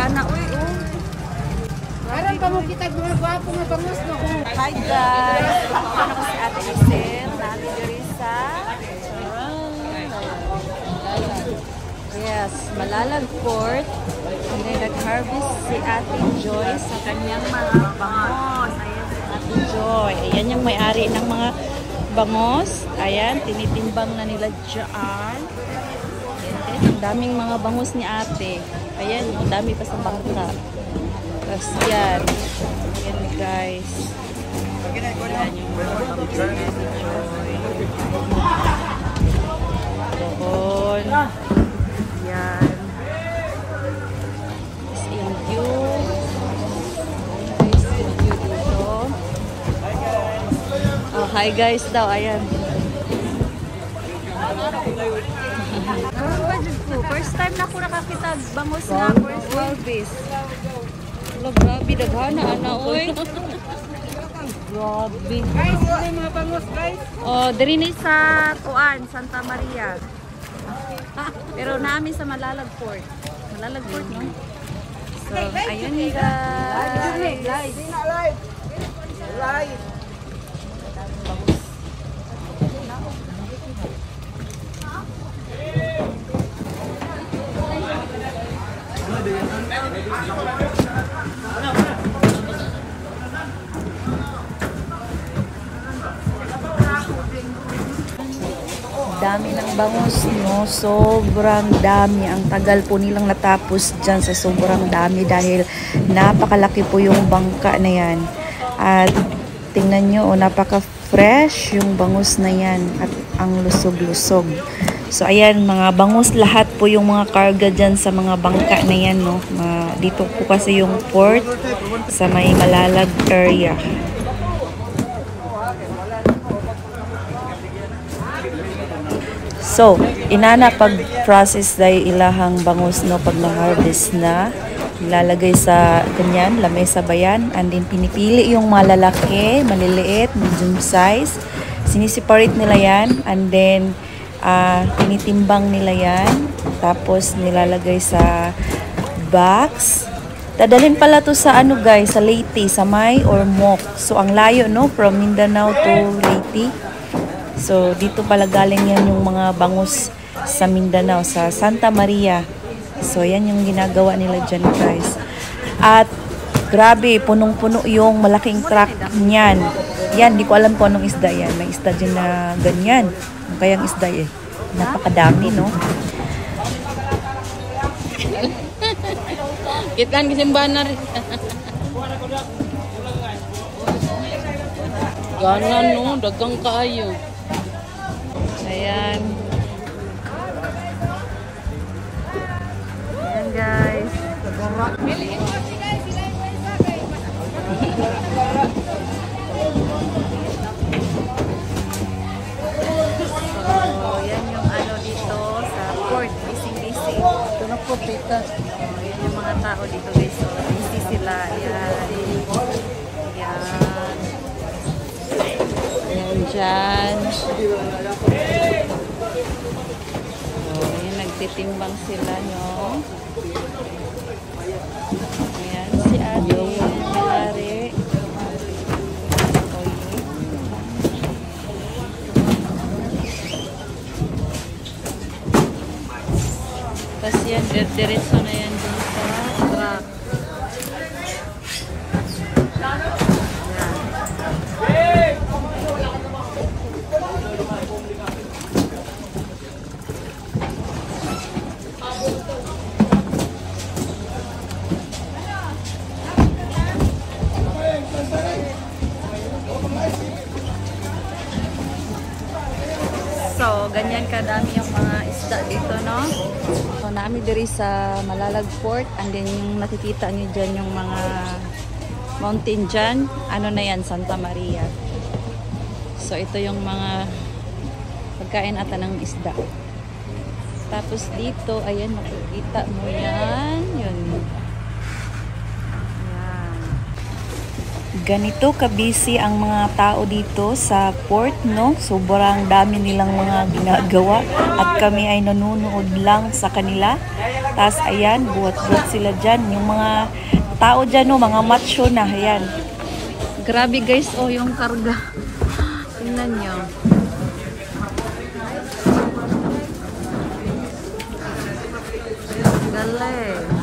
anak, uy, oh. Parang pa mo kita mga gwapo nga bangus, no? Hi guys! Ano ko si Ate Isel, namin diri sa yes, Malalag Port. Hindi nag-harvest si Ate Joy sa kanyang mga bangos. Ayan si Ate Joy. Ayan yung may-ari ng mga bangos. Ayan, tinitimbang na nila dyan. Ayan, ang daming mga bangos ni Ate. Ayan, ang dami pa sa bangka. Tapos yan. Ayan guys. Ayan yung mga bangos ni Ate Joy. Doon. Yan. Tapos yung view. Guys, yung view dito. Oh, hi guys daw. Ayan. First time na ako nakakita bangus na first harvest. Wala, grabe. Daghana, ana, oy. Grabe. Guys, wala mga bangus, guys. Oh, diri ni sa Kuan, Santa Maria. Pero namin sa Malalag Port. Malalag Port, no? So, ayun guys. Live. Live. Dami ng bangus, no? Sobrang dami. Ang tagal po nilang natapos dyan sa sobrang dami dahil napakalaki po yung bangka na yan. At tingnan nyo, oh, napaka-fresh yung bangus na yan at ang lusog-lusog. So, ayan, mga bangus lahat po yung mga karga dyan sa mga bangka na yan, no? Dito po kasi yung port sa may Malalag area. So, inana pag-process dahil ilahang bangus, no, pag na-harvest na, ilalagay sa ganyan, lamesa ba yan? And then, pinipili yung malalaki, maliliit, medium size. Sinisiparate nila yan. And then, tinitimbang nila yan. Tapos, nilalagay sa box. Dadalhin pala to sa ano guys, sa Leyte, sa May or Mok. So, ang layo, no, from Mindanao to Leyte. So, dito pala galing yan yung mga bangus sa Mindanao, sa Santa Maria. So, yan yung ginagawa nila dyan, guys. At, grabe, punong-puno yung malaking truck niyan. Yan, di ko alam kung anong isda yan. May isda dyan na ganyan. Ang kayang isda eh. Napakadami, no? Kitaan kisimbahan na rin. Ganan, no? Dagang kaayo. Ayan. Ayan guys. So, yan yung ano dito sa port. Busy-busy. Ito na po, tita. Ayan yung mga tao dito guys. So, busy sila. Ayan. Ayan. Ayan dyan. Ayan, nagtitimbang sila, no? Ayan, si ate, may-ari. Tapos yan, diretso na yan dun sa truck. So, ganyan kadami yung mga isda dito, no? So, namin diri sa Malalag Port. And then, yung nakikita nyo dyan, yung mga mountain dyan. Ano na yan? Santa Maria. So, ito yung mga pagkain ata ng isda. Tapos dito, ayan, makikita mo yan. Yun. Ayan. Ganito ka-busy ang mga tao dito sa port, no? Sobrang dami nilang mga ginagawa at kami ay nanonood lang sa kanila. Tapos ayan, buhat-buhat sila dyan. Yung mga tao dyan, no? Mga macho na, ayan. Grabe guys, oh, yung karga. Tingnan nyo. Galing.